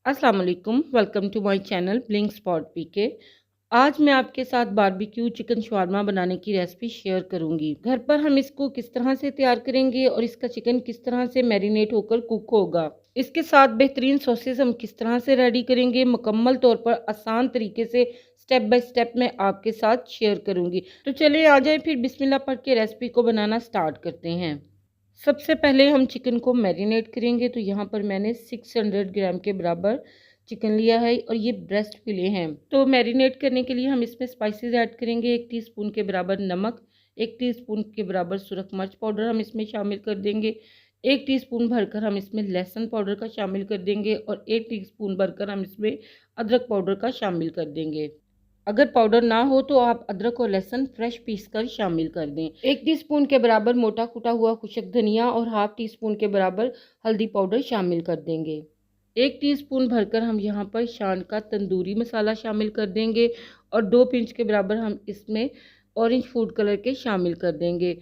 अस्सलाम वालेकुम, welcome to my channel blink spot PK. आज मैं आपके साथ बारबेक्यू चिकन शवारमा बनाने की रेसिपी शेयर करूंगी। घर पर हम इसको किस तरह से तैयार करेंगे और इसका चिकन किस तरह से मैरिनेट होकर कुक होगा, इसके साथ बेहतरीन सॉसेस हम किस तरह से रेडी करेंगे, मुकम्मल तौर पर आसान तरीके से स्टेप बाय स्टेप मैं आपके साथ शेयर करूंगी। तो चलिए आ जाए फिर बिस्मिल्लाह पढ़ के रेसिपी को बनाना स्टार्ट करते हैं। सबसे पहले हम चिकन को मैरिनेट करेंगे। तो यहाँ पर मैंने 600 ग्राम के बराबर चिकन लिया है और ये ब्रेस्ट फिले हैं। तो मैरिनेट करने के लिए हम इसमें स्पाइसेस ऐड करेंगे। 1 टीस्पून के बराबर नमक, 1 टीस्पून के बराबर सुरख मिर्च पाउडर हम इसमें शामिल कर देंगे। 1 टीस्पून भरकर हम इसमें लहसुन पाउडर का शामिल कर देंगे और 1 टीस्पून भरकर हम इसमें अदरक पाउडर का शामिल कर देंगे। अगर पाउडर ना हो तो आप अदरक और लहसुन फ्रेश पीस कर शामिल कर दें। 1 टीस्पून के बराबर मोटा कुटा हुआ खुशक धनिया और हाफ टी स्पून के बराबर हल्दी पाउडर शामिल कर देंगे। 1 टीस्पून भरकर हम यहाँ पर शान का तंदूरी मसाला शामिल कर देंगे और 2 पिंच के बराबर हम इसमें ऑरेंज फूड कलर के शामिल कर देंगे।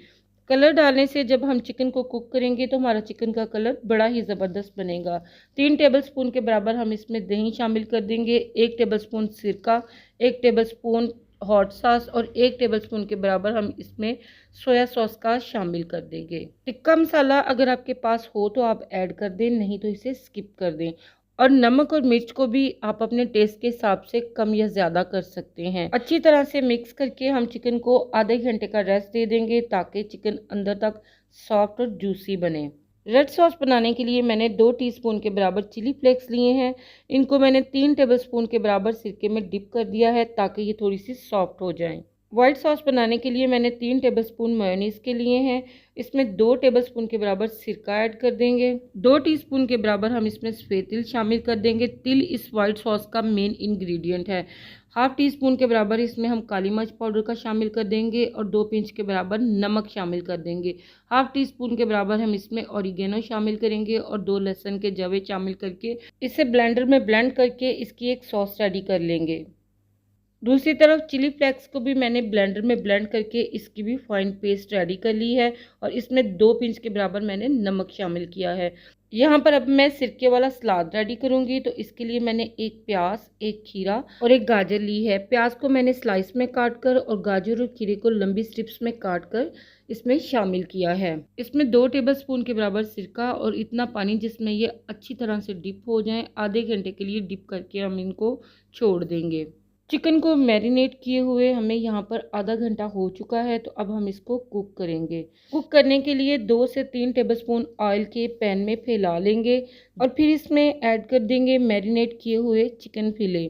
कलर डालने से जब हम चिकन को कुक करेंगे तो हमारा चिकन का कलर बड़ा ही ज़बरदस्त बनेगा। 3 टेबलस्पून के बराबर हम इसमें दही शामिल कर देंगे, 1 टेबलस्पून सिरका, 1 टेबलस्पून हॉट सॉस और 1 टेबलस्पून के बराबर हम इसमें सोया सॉस का शामिल कर देंगे। टिक्का मसाला अगर आपके पास हो तो आप ऐड कर दें, नहीं तो इसे स्किप कर दें। और नमक और मिर्च को भी आप अपने टेस्ट के हिसाब से कम या ज़्यादा कर सकते हैं। अच्छी तरह से मिक्स करके हम चिकन को आधे घंटे का रेस्ट दे देंगे ताकि चिकन अंदर तक सॉफ्ट और जूसी बने। रेड सॉस बनाने के लिए मैंने 2 टीस्पून के बराबर चिली फ्लेक्स लिए हैं। इनको मैंने 3 टेबलस्पून के बराबर सिरके में डिप कर दिया है ताकि ये थोड़ी सी सॉफ्ट हो जाएं। वाइट सॉस बनाने के लिए मैंने 3 टेबलस्पून मेयोनीज के लिए हैं। इसमें 2 टेबलस्पून के बराबर सिरका ऐड कर देंगे। 2 टीस्पून के बराबर हम इसमें सफ़ेद तिल शामिल कर देंगे। तिल इस वाइट सॉस का मेन इंग्रेडिएंट है। हाफ टी स्पून के बराबर इसमें हम काली मिर्च पाउडर का शामिल कर देंगे और 2 पिंच के बराबर नमक शामिल कर देंगे। हाफ टी स्पून के बराबर हम इसमें ऑरिगेनो शामिल करेंगे और 2 लहसुन के जवे शामिल करके इसे ब्लेंडर में ब्लेंड करके इसकी एक सॉस रेडी कर लेंगे। दूसरी तरफ चिली फ्लेक्स को भी मैंने ब्लेंडर में ब्लेंड करके इसकी भी फाइन पेस्ट रेडी कर ली है और इसमें 2 पिंच के बराबर मैंने नमक शामिल किया है। यहाँ पर अब मैं सिरके वाला सलाद रेडी करूँगी। तो इसके लिए मैंने 1 प्याज, 1 खीरा और 1 गाजर ली है। प्याज को मैंने स्लाइस में काट कर और गाजर और खीरे को लंबी स्ट्रिप्स में काट कर इसमें शामिल किया है। इसमें 2 टेबलस्पून के बराबर सिरका और इतना पानी जिसमें ये अच्छी तरह से डिप हो जाए, आधे घंटे के लिए डिप करके हम इनको छोड़ देंगे। चिकन को मैरिनेट किए हुए हमें यहाँ पर आधा घंटा हो चुका है। तो अब हम इसको कुक करेंगे। कुक करने के लिए 2 से 3 टेबलस्पून ऑयल के पैन में फैला लेंगे और फिर इसमें ऐड कर देंगे मैरिनेट किए हुए चिकन फिले।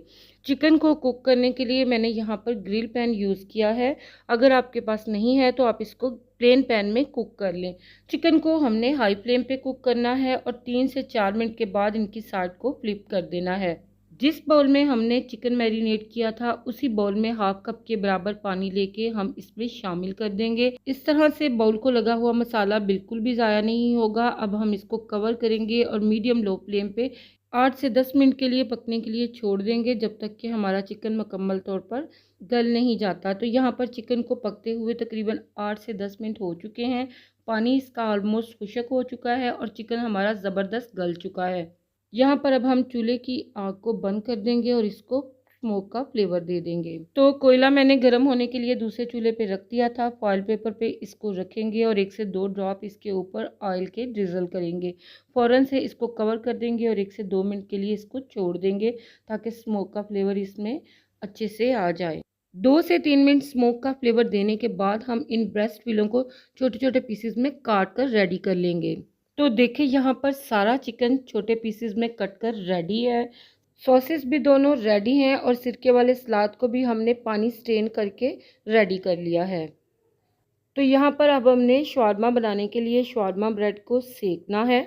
चिकन को कुक करने के लिए मैंने यहाँ पर ग्रिल पैन यूज़ किया है। अगर आपके पास नहीं है तो आप इसको प्लेन पैन में कुक कर लें। चिकन को हमने हाई फ्लेम पे कुक करना है और 3 से 4 मिनट के बाद इनकी साइड को फ्लिप कर देना है। जिस बाउल में हमने चिकन मैरिनेट किया था उसी बाउल में हाफ कप के बराबर पानी लेके हम इसमें शामिल कर देंगे। इस तरह से बाउल को लगा हुआ मसाला बिल्कुल भी ज़ाया नहीं होगा। अब हम इसको कवर करेंगे और मीडियम लो फ्लेम पे 8 से 10 मिनट के लिए पकने के लिए छोड़ देंगे, जब तक कि हमारा चिकन मुकम्मल तौर पर गल नहीं जाता। तो यहाँ पर चिकन को पकते हुए तकरीबन 8 से 10 मिनट हो चुके हैं। पानी इसका ऑलमोस्ट खुश्क हो चुका है और चिकन हमारा ज़बरदस्त गल चुका है। यहाँ पर अब हम चूल्हे की आग को बंद कर देंगे और इसको स्मोक का फ्लेवर दे देंगे। तो कोयला मैंने गर्म होने के लिए दूसरे चूल्हे पे रख दिया था। फॉइल पेपर पे इसको रखेंगे और 1 से 2 ड्रॉप इसके ऊपर ऑयल के ड्रिजल करेंगे। फ़ौरन से इसको कवर कर देंगे और 1 से 2 मिनट के लिए इसको छोड़ देंगे ताकि स्मोक का फ्लेवर इसमें अच्छे से आ जाए। 2 से 3 मिनट स्मोक का फ्लेवर देने के बाद हम इन ब्रेस्ट फिलों को छोटे छोटे पीसेस में काट कर रेडी कर लेंगे। तो देखिए यहाँ पर सारा चिकन छोटे पीसेस में कट कर रेडी है। सॉसेस भी दोनों रेडी हैं और सिरके वाले सलाद को भी हमने पानी स्ट्रेन करके रेडी कर लिया है। तो यहाँ पर अब हमने शवारमा बनाने के लिए शवारमा ब्रेड को सेकना है।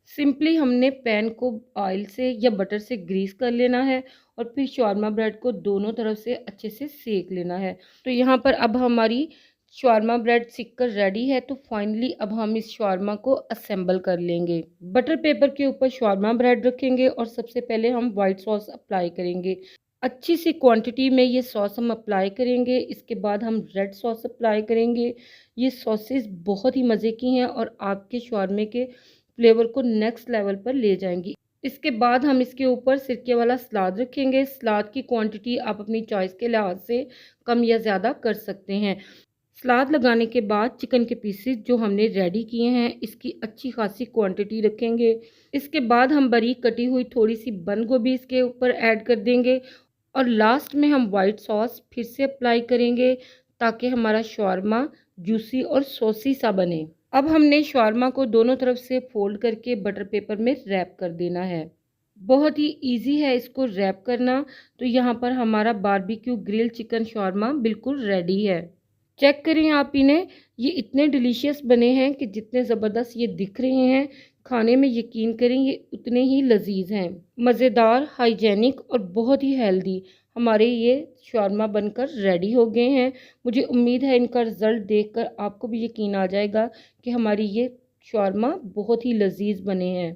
सिंपली हमने पैन को ऑयल से या बटर से ग्रीस कर लेना है और फिर शवारमा ब्रेड को दोनों तरफ से अच्छे से सेक लेना है। तो यहाँ पर अब हमारी शवारमा ब्रेड सिक कर रेडी है। तो फाइनली अब हम इस शवारमा को असेंबल कर लेंगे। बटर पेपर के ऊपर शवारमा ब्रेड रखेंगे और सबसे पहले हम वाइट सॉस अप्लाई करेंगे। अच्छी सी क्वांटिटी में ये सॉस हम अप्लाई करेंगे। इसके बाद हम रेड सॉस अप्लाई करेंगे। ये सॉसेस बहुत ही मज़े की हैं और आपके शवारमे के फ्लेवर को नेक्स्ट लेवल पर ले जाएंगी। इसके बाद हम इसके ऊपर सिरके वाला सलाद रखेंगे। सलाद की क्वांटिटी आप अपनी चॉइस के लिहाज से कम या ज़्यादा कर सकते हैं। सलाद लगाने के बाद चिकन के पीसेस जो हमने रेडी किए हैं इसकी अच्छी खासी क्वांटिटी रखेंगे। इसके बाद हम बारीक कटी हुई थोड़ी सी बंद गोभी इसके ऊपर ऐड कर देंगे और लास्ट में हम वाइट सॉस फिर से अप्लाई करेंगे ताकि हमारा शवारमा जूसी और सॉसी सा बने। अब हमने शवारमा को दोनों तरफ से फोल्ड करके बटर पेपर में रैप कर देना है। बहुत ही इजी है इसको रैप करना। तो यहाँ पर हमारा बारबेक्यू ग्रिल चिकन शवारमा बिल्कुल रेडी है। चेक करें आप इन्हें, ये इतने डिलीशियस बने हैं कि जितने ज़बरदस्त ये दिख रहे हैं खाने में यकीन करें ये उतने ही लजीज हैं। मज़ेदार, हाइजेनिक और बहुत ही हेल्दी हमारे ये शवारमा बनकर रेडी हो गए हैं। मुझे उम्मीद है इनका रिज़ल्ट देखकर आपको भी यकीन आ जाएगा कि हमारी ये शवारमा बहुत ही लजीज बने हैं।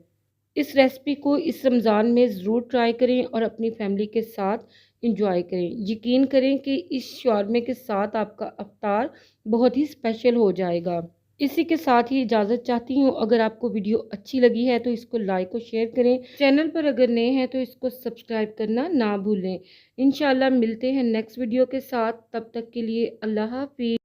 इस रेसिपी को इस रमज़ान में ज़रूर ट्राई करें और अपनी फैमिली के साथ इंजॉय करें। यकीन करें कि इस शवारमे के साथ आपका इफ्तार बहुत ही स्पेशल हो जाएगा। इसी के साथ ही इजाज़त चाहती हूँ। अगर आपको वीडियो अच्छी लगी है तो इसको लाइक और शेयर करें। चैनल पर अगर नए हैं तो इसको सब्सक्राइब करना ना भूलें। इंशाल्लाह मिलते हैं नेक्स्ट वीडियो के साथ। तब तक के लिए अल्लाह हाफिज़।